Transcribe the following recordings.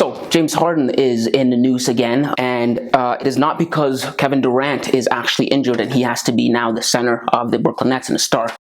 So James Harden is in the news again, and it is not because Kevin Durant is actually injured and he has to be now the center of the Brooklyn Nets and the star.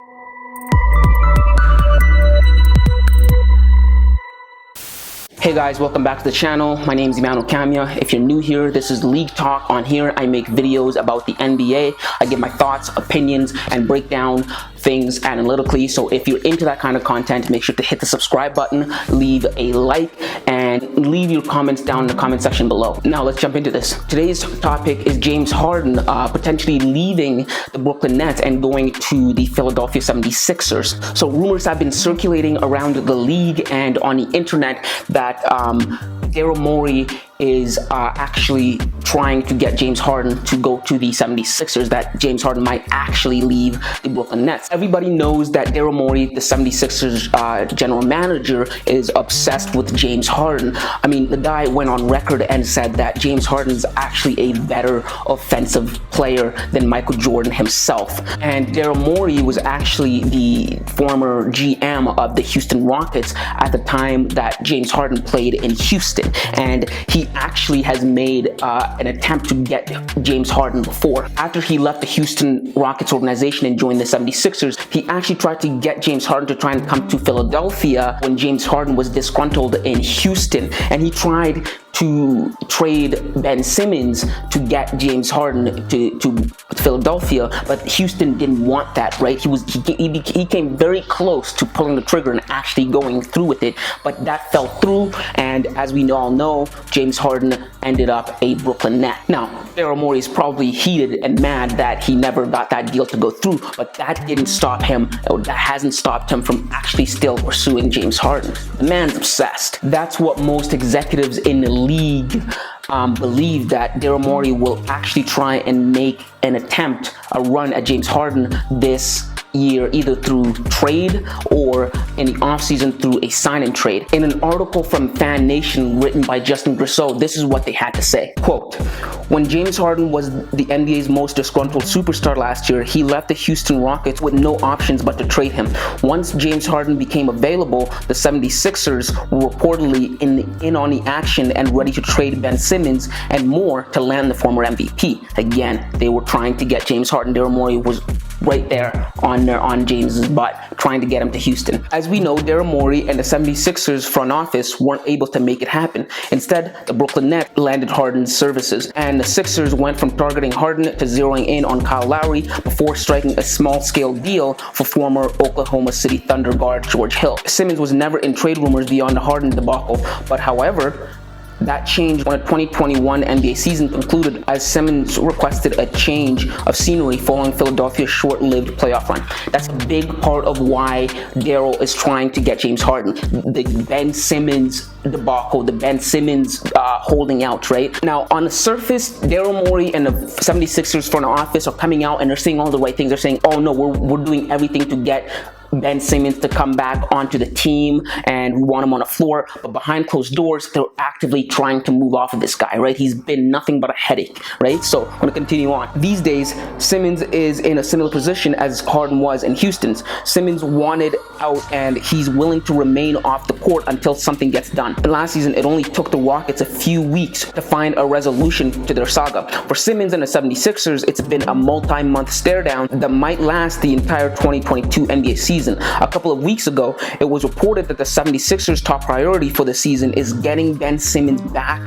Hey guys, welcome back to the channel. My name is Emmanuel Camia. If you're new here, this is League Talk. On here, I make videos about the NBA. I give my thoughts, opinions, and break down things analytically. So if you're into that kind of content, make sure to hit the subscribe button, leave a like, and leave your comments down in the comment section below. Now let's jump into this. Today's topic is James Harden potentially leaving the Brooklyn Nets and going to the Philadelphia 76ers. So rumors have been circulating around the league and on the internet that Daryl Morey is actually trying to get James Harden to go to the 76ers, that James Harden might actually leave the Brooklyn Nets. Everybody knows that Daryl Morey, the 76ers general manager, is obsessed with James Harden. I mean, the guy went on record and said that James Harden is actually a better offensive player than Michael Jordan himself. And Daryl Morey was actually the former GM of the Houston Rockets at the time that James Harden played in Houston. And he actually has made an attempt to get James Harden before. After he left the Houston Rockets organization and joined the 76ers, he actually tried to get James Harden to try and come to Philadelphia when James Harden was disgruntled in Houston. And he tried to trade Ben Simmons to get James Harden to Philadelphia, but Houston didn't want that, right? He came very close to pulling the trigger and actually going through with it, but that fell through, and as we all know, James Harden ended up a Brooklyn Net. Now, Daryl Morey is probably heated and mad that he never got that deal to go through, but that didn't stop him, or that hasn't stopped him from actually still pursuing James Harden. The man's obsessed. That's what most executives in the league believe, that Daryl Morey will actually try and make an attempt, a run at James Harden this year, either through trade or in the offseason through a sign and trade. In an article from Fan Nation written by Justin Grisseau, this is what they had to say. Quote, "When James Harden was the NBA's most disgruntled superstar last year, he left the Houston Rockets with no options but to trade him. Once James Harden became available, the 76ers were reportedly in on the action and ready to trade Ben Simmons and more to land the former MVP. Again, they were trying to get James Harden. Daryl Morey was right there on James's butt, trying to get him to Houston. As we know, Daryl Morey and the 76ers front office weren't able to make it happen. Instead, the Brooklyn Nets landed Harden's services, and the Sixers went from targeting Harden to zeroing in on Kyle Lowry before striking a small-scale deal for former Oklahoma City Thunder guard George Hill. Simmons was never in trade rumors beyond the Harden debacle, but however, that changed when the 2021 NBA season concluded, as Simmons requested a change of scenery following Philadelphia's short-lived playoff run. That's a big part of why Daryl is trying to get James Harden. The Ben Simmons debacle, the Ben Simmons holding out, right? Now, on the surface, Daryl Morey and the 76ers front office are coming out and they're saying all the right things. They're saying, oh no, we're doing everything to get Ben Simmons to come back onto the team and we want him on the floor, but behind closed doors, they're actively trying to move off of this guy, right? He's been nothing but a headache, right? So I'm gonna continue on. These days, Simmons is in a similar position as Harden was in Houston's. Simmons wanted out and he's willing to remain off the court until something gets done. And last season, it only took the Rockets a few weeks to find a resolution to their saga. For Simmons and the 76ers, it's been a multi-month stare down that might last the entire 2022 NBA season. A couple of weeks ago, it was reported that the 76ers' top priority for the season is getting Ben Simmons back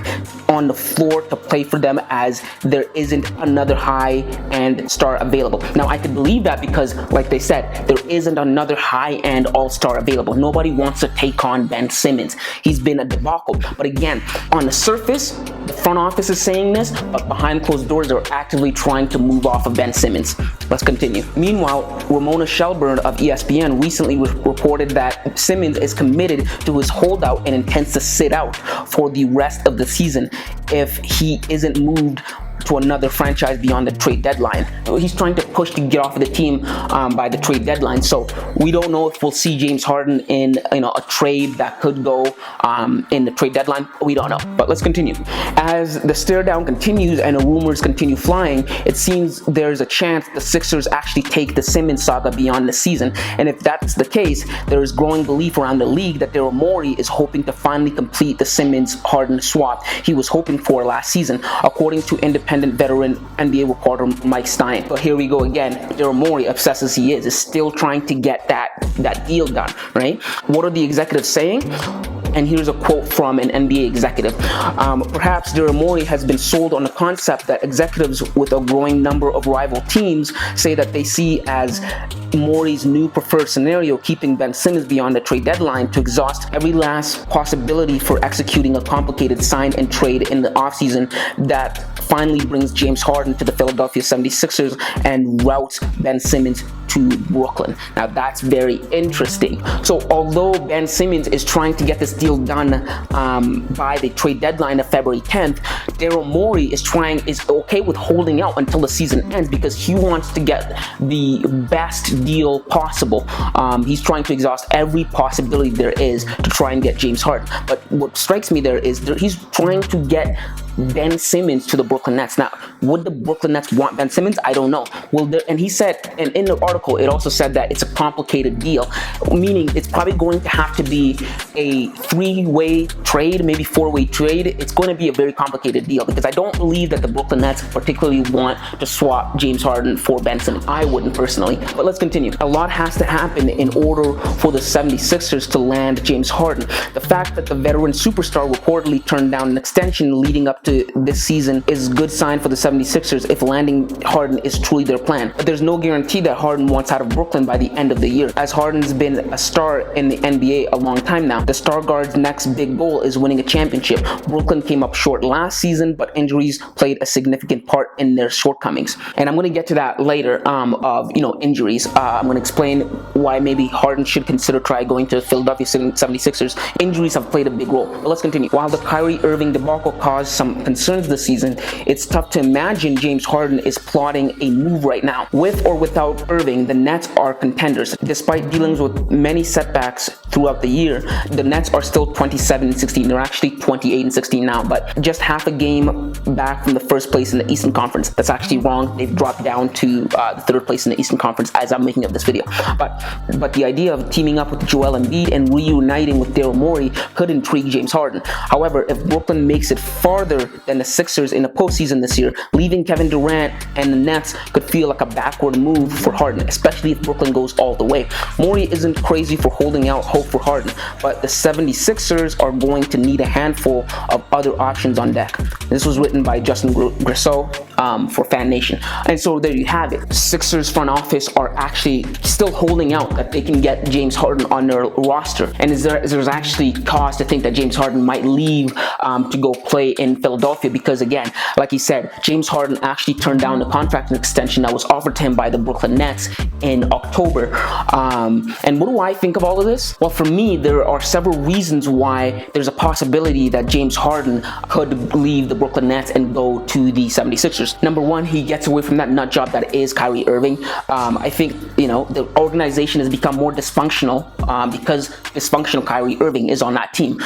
on the floor to play for them, as there isn't another high-end star available. Now, I could believe that because, like they said, there isn't another high-end all-star available. Nobody wants to take on Ben Simmons. He's been a debacle. But again, on the surface, the front office is saying this, but behind closed doors, they're actively trying to move off of Ben Simmons. Let's continue. Meanwhile, Ramona Shelburne of ESPN recently reported that Simmons is committed to his holdout and intends to sit out for the rest of the season if he isn't moved to another franchise beyond the trade deadline. He's trying to push to get off of the team by the trade deadline. So we don't know if we'll see James Harden in a trade that could go in the trade deadline. We don't know. But let's continue. As the stare down continues and the rumors continue flying, it seems there's a chance the Sixers actually take the Simmons saga beyond the season. And if that's the case, there is growing belief around the league that Daryl Morey is hoping to finally complete the Simmons-Harden swap he was hoping for last season, according to independent veteran NBA reporter Mike Stein. But here we go again. Daryl Morey, obsessed as he is still trying to get that deal done, right? What are the executives saying? And here's a quote from an NBA executive. Perhaps Daryl Morey has been sold on the concept that executives with a growing number of rival teams say that they see as Morey's new preferred scenario, keeping Ben Simmons beyond the trade deadline to exhaust every last possibility for executing a complicated sign and trade in the offseason that finally brings James Harden to the Philadelphia 76ers and routes Ben Simmons to Brooklyn. Now that's very interesting. So although Ben Simmons is trying to get this deal done by the trade deadline of February 10th, Daryl Morey is okay with holding out until the season ends because he wants to get the best deal possible. He's trying to exhaust every possibility there is to try and get James Harden. But what strikes me there is he's trying to get Ben Simmons to the Brooklyn Nets. Now, would the Brooklyn Nets want Ben Simmons? I don't know. And he said, and in the article, it also said that it's a complicated deal, meaning it's probably going to have to be a three-way trade, maybe four-way trade. It's going to be a very complicated deal because I don't believe that the Brooklyn Nets particularly want to swap James Harden for Ben Simmons. I wouldn't personally. But let's continue. A lot has to happen in order for the 76ers to land James Harden. The fact that the veteran superstar reportedly turned down an extension leading up to this season is a good sign for the 76ers if landing Harden is truly their plan. But there's no guarantee that Harden wants out of Brooklyn by the end of the year, as Harden's been a star in the NBA a long time now. The star guard's next big goal is winning a championship. Brooklyn came up short last season, but injuries played a significant part in their shortcomings. And I'm going to get to that later of injuries. I'm going to explain why maybe Harden should consider going to Philadelphia 76ers. Injuries have played a big role. But let's continue. While the Kyrie Irving debacle caused some concerns this season, it's tough to imagine James Harden is plotting a move right now. With or without Irving, the Nets are contenders. Despite dealing with many setbacks throughout the year, the Nets are still 27-16. They're actually 28-16 now, but just half a game back from the first place in the Eastern Conference. That's actually wrong. They've dropped down to the third place in the Eastern Conference as I'm making up this video. But the idea of teaming up with Joel Embiid and reuniting with Daryl Morey could intrigue James Harden. However, if Brooklyn makes it farther than the Sixers in the postseason this year, leaving Kevin Durant and the Nets could feel like a backward move for Harden, especially if Brooklyn goes all the way. Morey isn't crazy for holding out hope for Harden, but the 76ers are going to need a handful of other options on deck. This was written by Justin Grisseau for Fan Nation. And so there you have it. Sixers front office are actually still holding out that they can get James Harden on their roster. And there's actually cause to think that James Harden might leave to go play in Philadelphia because, again, like he said, James Harden actually turned down the contract extension that was offered to him by the Brooklyn Nets in October. And what do I think of all of this? Well, for me, there are several reasons why there's a possibility that James Harden could leave the Brooklyn Nets and go to the 76ers. Number one, he gets away from that nut job that is Kyrie Irving. I think, the organization has become more dysfunctional because dysfunctional Kyrie Irving is on that team.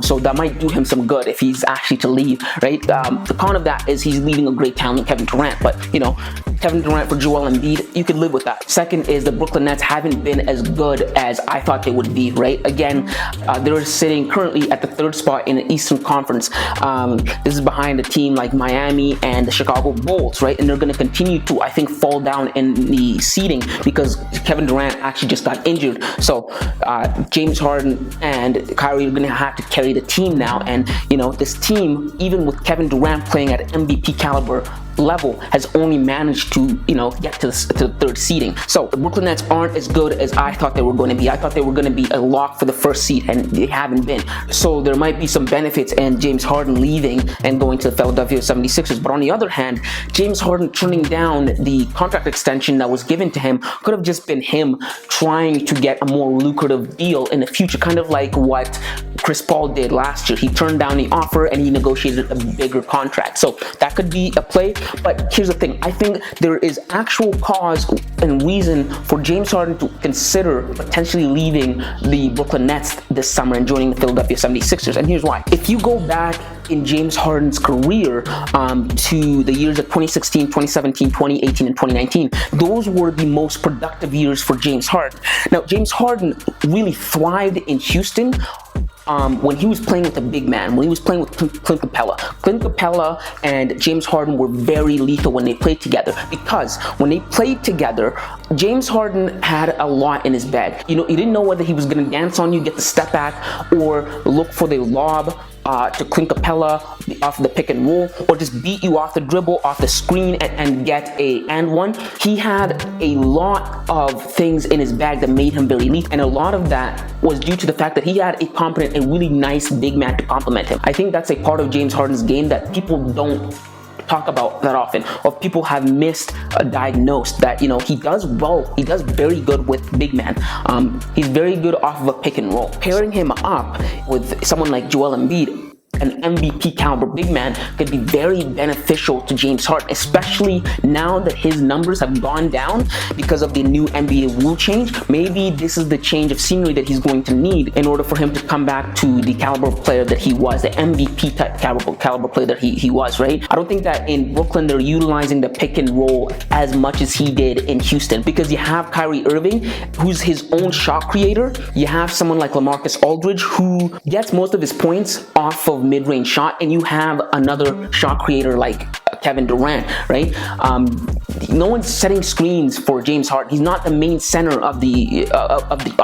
So that might do him some good if he's actually to leave, right? The con of that is he's leaving a great talent, Kevin Durant, but Kevin Durant for Joel Embiid, you could live with that. Second is the Brooklyn Nets haven't been as good as I thought they would be, right? Again, they're sitting currently at the third spot in the Eastern Conference. This is behind a team like Miami and the Chicago Bulls, right? And they're going to continue to, I think, fall down in the seeding because Kevin Durant actually just got injured. So James Harden and Kyrie are going to have to carry the team now. And, this team, even with Kevin Durant playing at MVP caliber, level has only managed to, get to the third seeding. So the Brooklyn Nets aren't as good as I thought they were going to be. I thought they were going to be a lock for the first seed, and they haven't been. So there might be some benefits in James Harden leaving and going to the Philadelphia 76ers. But on the other hand, James Harden turning down the contract extension that was given to him could have just been him trying to get a more lucrative deal in the future, kind of like what Chris Paul did last year. He turned down the offer and he negotiated a bigger contract. So that could be a play. But here's the thing. I think there is actual cause and reason for James Harden to consider potentially leaving the Brooklyn Nets this summer and joining the Philadelphia 76ers. And here's why. If you go back in James Harden's career to the years of 2016, 2017, 2018, and 2019, those were the most productive years for James Harden. Now, James Harden really thrived in Houston when he was playing with a big man, when he was playing with Clint Capella. Clint Capella and James Harden were very lethal when they played together, because when they played together, James Harden had a lot in his bag. You didn't know whether he was going to dance on you, get the step back, or look for the lob to Clint Capella off the pick and roll, or just beat you off the dribble, off the screen, and get a and one. He had a lot of things in his bag that made him very lethal, and a lot of that was due to the fact that he had a competent and really nice big man to complement him. I think that's a part of James Harden's game that people don't talk about that often, or people have misdiagnosed, that he does well. He does very good with big man. He's very good off of a pick and roll. Pairing him up with someone like Joel Embiid, an MVP caliber big man, could be very beneficial to James Harden, especially now that his numbers have gone down because of the new NBA rule change. Maybe this is the change of scenery that he's going to need in order for him to come back to the caliber player that he was, the MVP type caliber player that he was, right? I don't think that in Brooklyn they're utilizing the pick and roll as much as he did in Houston, because you have Kyrie Irving, who's his own shot creator. You have someone like LaMarcus Aldridge, who gets most of his points off of mid-range shot, and you have another shot creator like Kevin Durant, right? No one's setting screens for James Harden. He's not the main center of the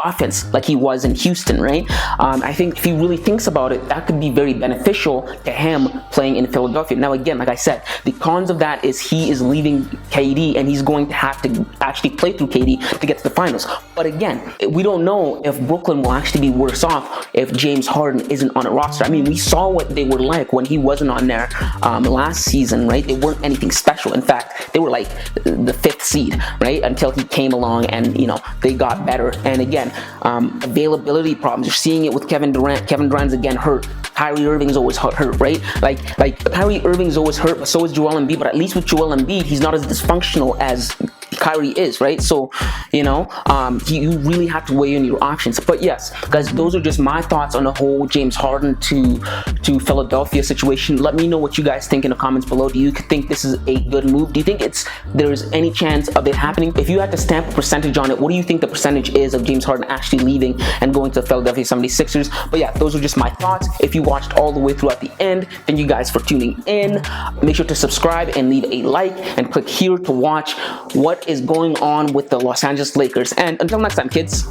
offense like he was in Houston, right? I think if he really thinks about it, that could be very beneficial to him playing in Philadelphia. Now, again, like I said, the cons of that is he is leaving KD, and he's going to have to actually play through KD to get to the finals. But again, we don't know if Brooklyn will actually be worse off if James Harden isn't on a roster. I mean, we saw what they were like when he wasn't on there last season, right? They weren't anything special. In fact, they were like the 5th seed, right? Until he came along and, they got better. And again, availability problems. You're seeing it with Kevin Durant. Kevin Durant's again hurt. Kyrie Irving's always hurt, right? Like Kyrie Irving's always hurt, but so is Joel Embiid. But at least with Joel Embiid, he's not as dysfunctional as Kyrie is, right? So, you really have to weigh in your options. But yes, guys, those are just my thoughts on the whole James Harden to Philadelphia situation. Let me know what you guys think in the comments below. Do you think this is a good move? Do you think there's any chance of it happening? If you had to stamp a percentage on it, what do you think the percentage is of James Harden actually leaving and going to the Philadelphia 76ers? But yeah, those are just my thoughts. If you watched all the way throughout the end, thank you guys for tuning in. Make sure to subscribe and leave a like, and click here to watch what is going on with the Los Angeles Lakers. And until next time, kids.